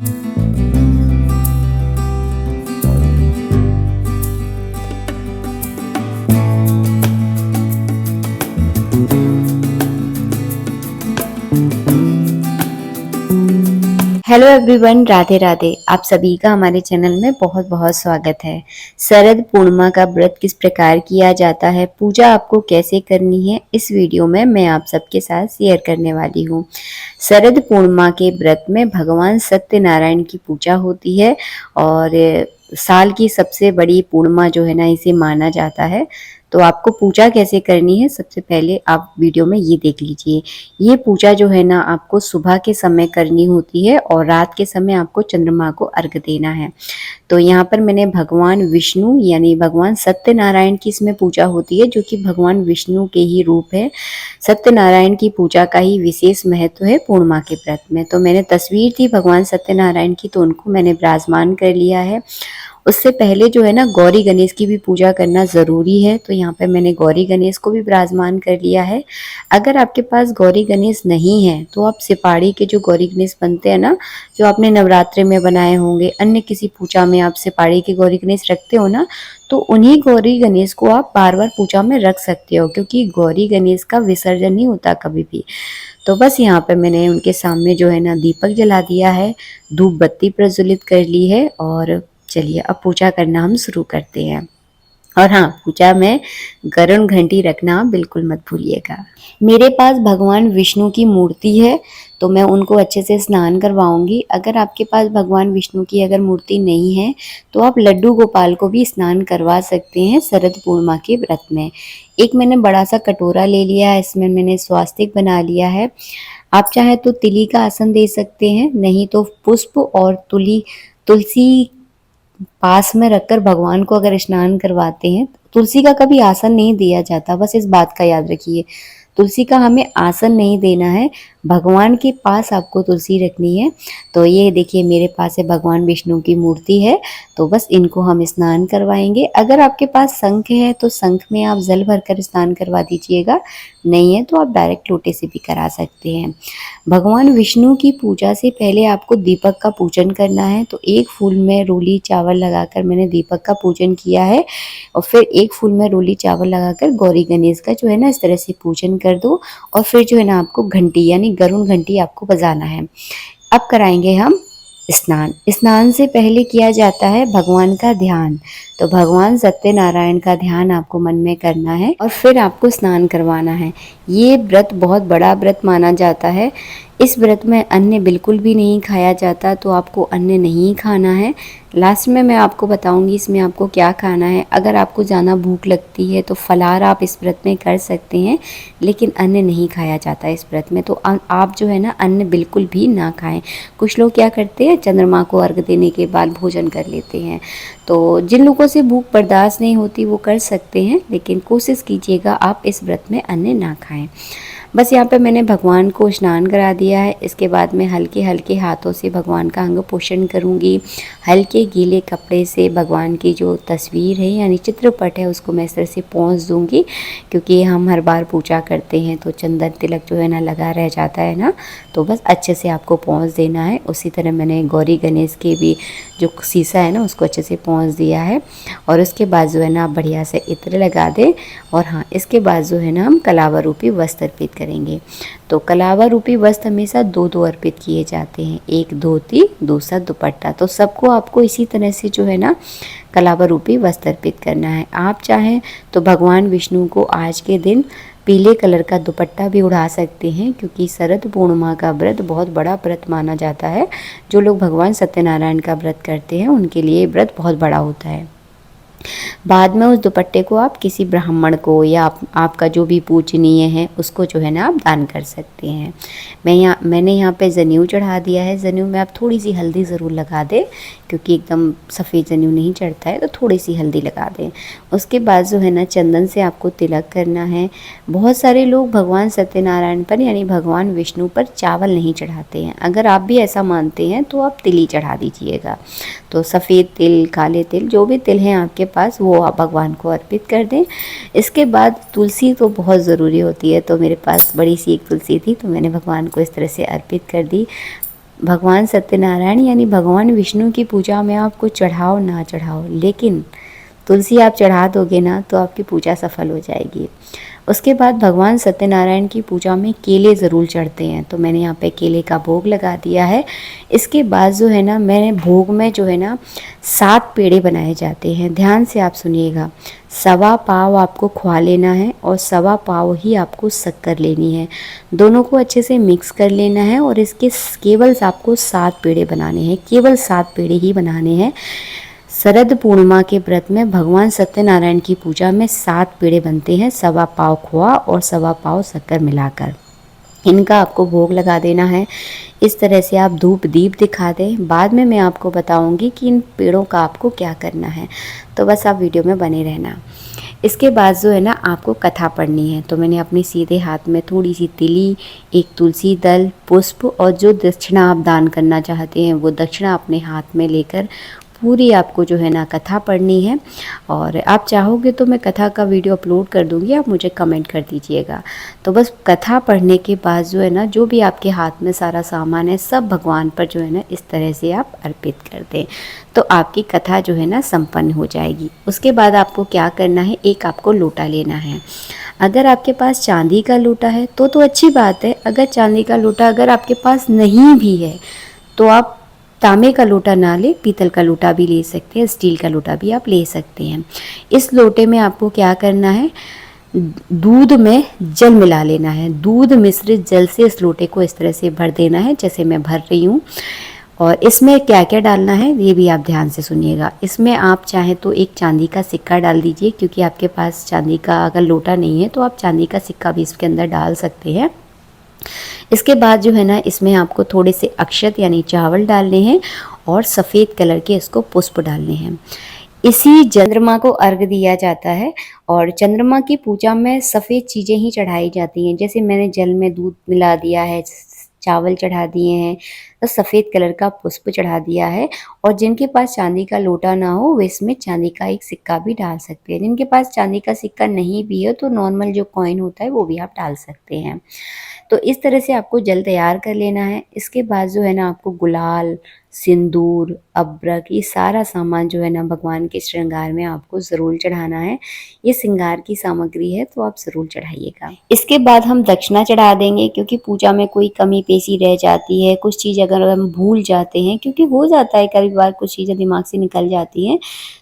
Hello everyone, Radhe Radhe. आप सभी का हमारे चैनल में बहुत बहुत स्वागत है। शरद पूर्णिमा का व्रत किस प्रकार किया जाता है, पूजा आपको कैसे करनी है, इस वीडियो में मैं आप सबके साथ शेयर करने वाली हूँ। शरद पूर्णिमा के व्रत में भगवान सत्यनारायण की पूजा होती है और साल की सबसे बड़ी पूर्णिमा जो है ना, इसे माना जाता है। तो आपको पूजा कैसे करनी है, सबसे पहले आप वीडियो में ये देख लीजिए। ये पूजा जो है ना, आपको सुबह के समय करनी होती है और रात के समय आपको चंद्रमा को अर्घ देना है। तो यहाँ पर मैंने भगवान विष्णु यानी भगवान सत्यनारायण की इसमें पूजा होती है, जो कि भगवान विष्णु के ही रूप है। सत्यनारायण की पूजा का ही विशेष महत्व है पूर्णिमा के व्रत में। तो मैंने तस्वीर थी भगवान सत्यनारायण की, तो उनको मैंने विराजमान कर लिया है। उससे पहले जो है ना, गौरी गणेश की भी पूजा करना ज़रूरी है। तो यहाँ पे मैंने गौरी गणेश को भी विराजमान कर लिया है। अगर आपके पास गौरी गणेश नहीं है तो आप सिपाड़ी के जो गौरी गणेश बनते हैं ना, जो आपने नवरात्रि में बनाए होंगे, अन्य किसी पूजा में आप सिपाड़ी के गौरी गणेश रखते हो ना, तो उन्हीं गौरी गणेश को आप बार बार पूजा में रख सकते हो, क्योंकि गौरी गणेश का विसर्जन नहीं होता कभी भी। तो बस यहाँ पे मैंने उनके सामने जो है ना, दीपक जला दिया है, धूप बत्ती प्रज्वलित कर ली है और चलिए अब पूजा करना हम शुरू करते हैं। और हाँ, पूजा में गरुड़ घंटी रखना बिल्कुल मत भूलिएगा। मेरे पास भगवान विष्णु की मूर्ति है, तो मैं उनको अच्छे से स्नान करवाऊंगी। अगर आपके पास भगवान विष्णु की अगर मूर्ति नहीं है तो आप लड्डू गोपाल को भी स्नान करवा सकते हैं शरद पूर्णिमा के व्रत में। एक मैंने बड़ा सा कटोरा ले लिया है, इसमें मैंने स्वास्तिक बना लिया है। आप चाहे तो तिली का आसन दे सकते हैं, नहीं तो पुष्प और तुलसी पास में रखकर भगवान को अगर स्नान करवाते हैं। तुलसी का कभी आसन नहीं दिया जाता, बस इस बात का याद रखिए। तुलसी का हमें आसन नहीं देना है, भगवान के पास आपको तुलसी रखनी है। तो ये देखिए, मेरे पास है भगवान विष्णु की मूर्ति है, तो बस इनको हम स्नान करवाएंगे। अगर आपके पास शंख है तो शंख में आप जल भरकर स्नान करवा दीजिएगा, नहीं है तो आप डायरेक्ट लोटे से भी करा सकते हैं। भगवान विष्णु की पूजा से पहले आपको दीपक का पूजन करना है। तो एक फूल में रोली चावल लगाकर मैंने दीपक का पूजन किया है और फिर एक फूल में रोली चावल लगाकर गौरी गणेश का जो है ना, इस तरह से पूजन कर दो। और फिर जो है ना, आपको घंटी यानी गरुड़ घंटी आपको बजाना है। अब कराएंगे हम स्नान। स्नान से पहले किया जाता है भगवान का ध्यान। तो भगवान सत्यनारायण का ध्यान आपको मन में करना है और फिर आपको स्नान करवाना है। ये व्रत बहुत बड़ा व्रत माना जाता है। इस व्रत में अन्न बिल्कुल भी नहीं खाया जाता, तो आपको अन्न नहीं खाना है। लास्ट में मैं आपको बताऊंगी इसमें आपको क्या खाना है। अगर आपको ज़्यादा भूख लगती है तो फलाहार आप इस व्रत में कर सकते हैं, लेकिन अन्न नहीं खाया जाता इस व्रत में। तो आप जो है ना, अन्न बिल्कुल भी ना खाएं। कुछ लोग क्या करते हैं, चंद्रमा को अर्घ देने के बाद भोजन कर लेते हैं। तो जिन लोगों से भूख बर्दाश्त नहीं होती वो कर सकते हैं, लेकिन कोशिश कीजिएगा आप इस व्रत में अन्न ना खाएं। बस यहाँ पे मैंने भगवान को स्नान करा दिया है। इसके बाद मैं हल्के हल्के हाथों से भगवान का अंग पोषण करूँगी। हल्के गीले कपड़े से भगवान की जो तस्वीर है यानी चित्रपट है उसको मैं इस तरह से पोंछ दूँगी, क्योंकि हम हर बार पूजा करते हैं तो चंदन तिलक जो है ना लगा रह जाता है ना, तो बस अच्छे से आपको पोंछ देना है। उसी तरह मैंने गौरी गणेश के भी जो शीशा है ना उसको अच्छे से पोंछ दिया है। और उसके बाद जो है ना, आप बढ़िया से इत्र लगा दें। और हाँ, इसके बाद जो है ना, हम कलावा रूपी वस्त्र अर्पित करेंगे। तो कलावा रूपी वस्त्र हमेशा दो अर्पित किए जाते हैं, एक धोती दूसरा दुपट्टा। तो सबको आपको इसी तरह से जो है ना, कलावा रूपी वस्त्र अर्पित करना है। आप चाहें तो भगवान विष्णु को आज के दिन पीले कलर का दुपट्टा भी उड़ा सकते हैं, क्योंकि शरद पूर्णिमा का व्रत बहुत बड़ा व्रत माना जाता है। जो लोग भगवान सत्यनारायण का व्रत करते हैं उनके लिए व्रत बहुत बड़ा होता है। बाद में उस दुपट्टे को आप किसी ब्राह्मण को या आपका जो भी पूजनीय है उसको जो है ना, आप दान कर सकते हैं। मैंने यहाँ पे जनेऊ चढ़ा दिया है। जनेऊ में आप थोड़ी सी हल्दी ज़रूर लगा दें, क्योंकि एकदम सफ़ेद जनेऊ नहीं चढ़ता है, तो थोड़ी सी हल्दी लगा दें। उसके बाद जो है ना, चंदन से आपको तिलक करना है। बहुत सारे लोग भगवान सत्यनारायण पर यानी भगवान विष्णु पर चावल नहीं चढ़ाते हैं। अगर आप भी ऐसा मानते हैं तो आप तिल ही चढ़ा दीजिएगा। तो सफ़ेद तिल, काले तिल, जो भी तिल हैं आपके पास वो आप भगवान को अर्पित कर दें। इसके बाद तुलसी तो बहुत ज़रूरी होती है, तो मेरे पास बड़ी सी एक तुलसी थी, तो मैंने भगवान को इस तरह से अर्पित कर दी। भगवान सत्यनारायण यानी भगवान विष्णु की पूजा में आपको चढ़ाओ ना चढ़ाओ, लेकिन तुलसी आप चढ़ा दोगे ना तो आपकी पूजा सफल हो जाएगी। उसके बाद भगवान सत्यनारायण की पूजा में केले ज़रूर चढ़ते हैं, तो मैंने यहाँ पे केले का भोग लगा दिया है। इसके बाद जो है ना, मैंने भोग में जो है ना 7 पेड़े बनाए जाते हैं। ध्यान से आप सुनिएगा, सवा पाव आपको खोआ लेना है और सवा पाव ही आपको शक्कर लेनी है। दोनों को अच्छे से मिक्स कर लेना है और इसके केवल आपको 7 पेड़े बनाने हैं, केवल 7 पेड़े ही बनाने हैं। शरद पूर्णिमा के व्रत में भगवान सत्यनारायण की पूजा में 7 पेड़े बनते हैं, सवा पाव खोआ और सवा पाव शक्कर मिलाकर। इनका आपको भोग लगा देना है। इस तरह से आप धूप दीप दिखा दें। बाद में मैं आपको बताऊंगी कि इन पेड़ों का आपको क्या करना है, तो बस आप वीडियो में बने रहना। इसके बाद जो है ना, आपको कथा पढ़नी है। तो मैंने अपने सीधे हाथ में थोड़ी सी तिली, एक तुलसी दल, पुष्प और जो दक्षिणा आप दान करना चाहते हैं वो दक्षिणा अपने हाथ में लेकर पूरी आपको जो है ना कथा पढ़नी है। और आप चाहोगे तो मैं कथा का वीडियो अपलोड कर दूंगी, आप मुझे कमेंट कर दीजिएगा। तो बस कथा पढ़ने के बाद जो है ना, जो भी आपके हाथ में सारा सामान है सब भगवान पर जो है ना इस तरह से आप अर्पित कर दें, तो आपकी कथा जो है ना संपन्न हो जाएगी। उसके बाद आपको क्या करना है, एक आपको लोटा लेना है। अगर आपके पास चांदी का लोटा है तो अच्छी बात है। अगर चांदी का लोटा अगर आपके पास नहीं भी है तो आप तांबे का लोटा ना ले, पीतल का लोटा भी ले सकते हैं, स्टील का लोटा भी आप ले सकते हैं। इस लोटे में आपको क्या करना है, दूध में जल मिला लेना है। दूध मिश्रित जल से इस लोटे को इस तरह से भर देना है जैसे मैं भर रही हूँ। और इसमें क्या क्या डालना है ये भी आप ध्यान से सुनिएगा। इसमें आप चाहें तो एक चांदी का सिक्का डाल दीजिए, क्योंकि आपके पास चांदी का अगर लोटा नहीं है तो आप चांदी का सिक्का भी इसके अंदर डाल सकते हैं। इसके बाद जो है ना, इसमें आपको थोड़े से अक्षत यानी चावल डालने हैं और सफ़ेद कलर के इसको पुष्प डालने हैं। इसी चंद्रमा को अर्घ दिया जाता है और चंद्रमा की पूजा में सफ़ेद चीज़ें ही चढ़ाई जाती हैं। जैसे मैंने जल में दूध मिला दिया है, चावल चढ़ा दिए हैं, तो सफ़ेद कलर का पुष्प चढ़ा दिया है। और जिनके पास चांदी का लोटा ना हो वो इसमें चांदी का एक सिक्का भी डाल सकते हैं। जिनके पास चांदी का सिक्का नहीं भी है तो नॉर्मल जो कॉइन होता है वो भी आप डाल सकते हैं। तो इस तरह से आपको जल तैयार कर लेना है। इसके बाद जो है ना, आपको गुलाल, सिंदूर, अबरक, ये सारा सामान जो है ना भगवान के श्रृंगार में आपको ज़रूर चढ़ाना है। ये श्रृंगार की सामग्री है तो आप ज़रूर चढ़ाइएगा। इसके बाद हम दक्षिणा चढ़ा देंगे, क्योंकि पूजा में कोई कमी पेशी रह जाती है, कुछ चीज़ अगर हम भूल जाते हैं, क्योंकि हो जाता है कई बार कुछ चीज़ें दिमाग से निकल जाती हैं,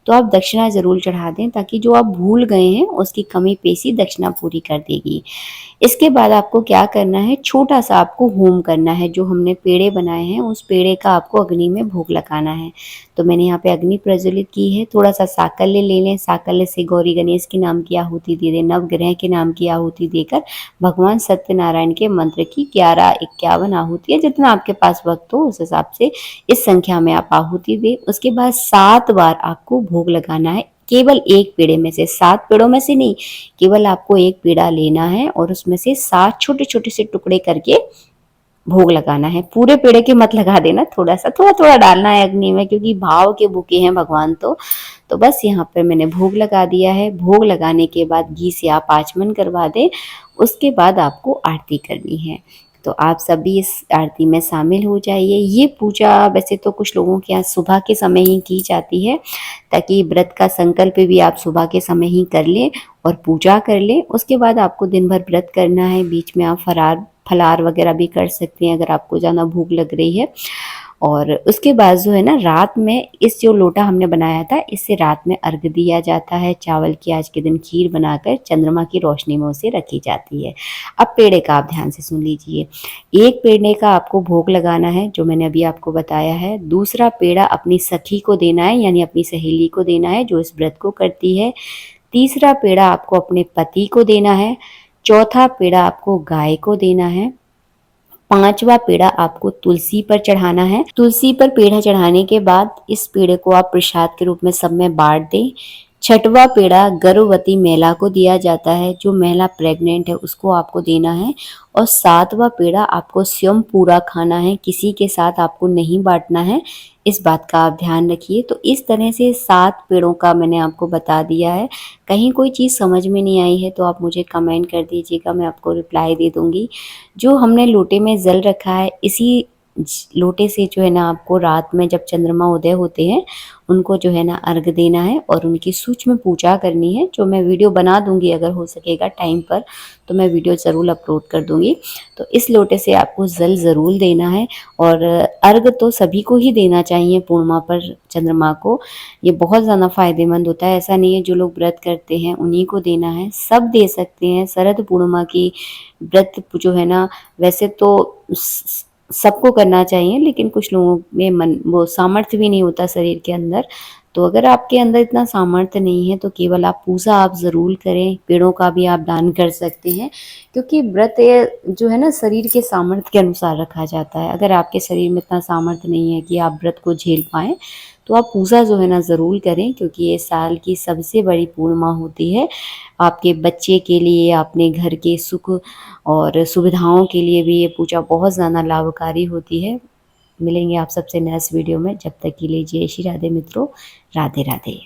तो आप दक्षिणा ज़रूर चढ़ा दें, ताकि जो आप भूल गए हैं उसकी कमी पेशी दक्षिणा पूरी कर देगी। इसके बाद आपको क्या करना है, छोटा सा आपको होम करना है। जो हमने पेड़े बनाए हैं उस पेड़े का आपको अग्नि में भोग लगाना है। तो मैंने यहाँ पे अग्नि प्रज्वलित की है। थोड़ा सा साकल्य ले लें, साकल्य से गौरी गणेश के नाम की आहुति दे दें, नवग्रह के नाम की आहुति देकर भगवान सत्यनारायण के मंत्र की 11-51 आहुति है, जितना आपके पास वक्त हो उस हिसाब से इस संख्या में आप आहुति दें। उसके बाद 7 बार आपको भोग लगाना है, केवल एक पेड़े में से, 7 पेड़ों में से नहीं, केवल आपको एक पेड़ा लेना है और उसमें से 7 छोटे छोटे से टुकड़े करके भोग लगाना है। पूरे पेड़े के मत लगा देना, थोड़ा सा थोड़ा थोड़ा डालना है अग्नि में, क्योंकि भाव के भूखे हैं भगवान। तो बस यहाँ पर मैंने भोग लगा दिया है। भोग लगाने के बाद घी से आप आचमन करवा दें। उसके बाद आपको आरती करनी है, तो आप सभी इस आरती में शामिल हो जाइए। ये पूजा वैसे तो कुछ लोगों के यहाँ सुबह के समय ही की जाती है, ताकि व्रत का संकल्प भी आप सुबह के समय ही कर लें और पूजा कर लें। उसके बाद आपको दिन भर व्रत करना है। बीच में आप फलार वगैरह भी कर सकते हैं अगर आपको ज़्यादा भूख लग रही है। और उसके बाद जो है ना, रात में इस जो लोटा हमने बनाया था इससे रात में अर्घ दिया जाता है। चावल की आज के दिन खीर बनाकर चंद्रमा की रोशनी में उसे रखी जाती है। अब पेड़े का आप ध्यान से सुन लीजिए। एक पेड़े का आपको भोग लगाना है, जो मैंने अभी आपको बताया है। दूसरा पेड़ा अपनी सखी को देना है, यानी अपनी सहेली को देना है जो इस व्रत को करती है। तीसरा पेड़ा आपको अपने पति को देना है। चौथा पेड़ा आपको गाय को देना है। पांचवा पेड़ा आपको तुलसी पर चढ़ाना है। तुलसी पर पेड़ा चढ़ाने के बाद इस पेड़े को आप प्रसाद के रूप में सब में बांट दें। छठवां पेड़ा गर्भवती महिला को दिया जाता है, जो महिला प्रेग्नेंट है उसको आपको देना है। और सातवां पेड़ा आपको स्वयं पूरा खाना है, किसी के साथ आपको नहीं बांटना है। इस बात का आप ध्यान रखिए। तो इस तरह से 7 पेड़ों का मैंने आपको बता दिया है। कहीं कोई चीज़ समझ में नहीं आई है तो आप मुझे कमेंट कर दीजिएगा, मैं आपको रिप्लाई दे दूँगी। जो हमने लोटे में जल रखा है, इसी लोटे से जो है ना आपको रात में जब चंद्रमा उदय होते हैं उनको जो है ना अर्घ देना है और उनकी सूक्ष्म पूजा करनी है, जो मैं वीडियो बना दूंगी अगर हो सकेगा टाइम पर तो मैं वीडियो ज़रूर अपलोड कर दूंगी। तो इस लोटे से आपको जल ज़रूर देना है और अर्घ तो सभी को ही देना चाहिए पूर्णिमा पर चंद्रमा को। ये बहुत ज़्यादा फायदेमंद होता है, ऐसा नहीं है जो लोग व्रत करते हैं उन्हीं को देना है, सब दे सकते हैं। शरद पूर्णिमा की व्रत जो है ना वैसे तो सबको करना चाहिए, लेकिन कुछ लोगों में मन वो सामर्थ्य भी नहीं होता शरीर के अंदर। तो अगर आपके अंदर इतना सामर्थ्य नहीं है तो केवल आप पूजा आप ज़रूर करें, पेड़ों का भी आप दान कर सकते हैं, क्योंकि व्रत जो है ना शरीर के सामर्थ्य के अनुसार रखा जाता है। अगर आपके शरीर में इतना सामर्थ्य नहीं है कि आप व्रत को झेल पाएँ तो आप पूजा जो है ना ज़रूर करें, क्योंकि ये साल की सबसे बड़ी पूर्णिमा होती है। आपके बच्चे के लिए, अपने घर के सुख और सुविधाओं के लिए भी ये पूजा बहुत ज़्यादा लाभकारी होती है। मिलेंगे आप सबसे नेक्स्ट वीडियो में, जब तक के लिए जय श्री राधे मित्रों, राधे राधे।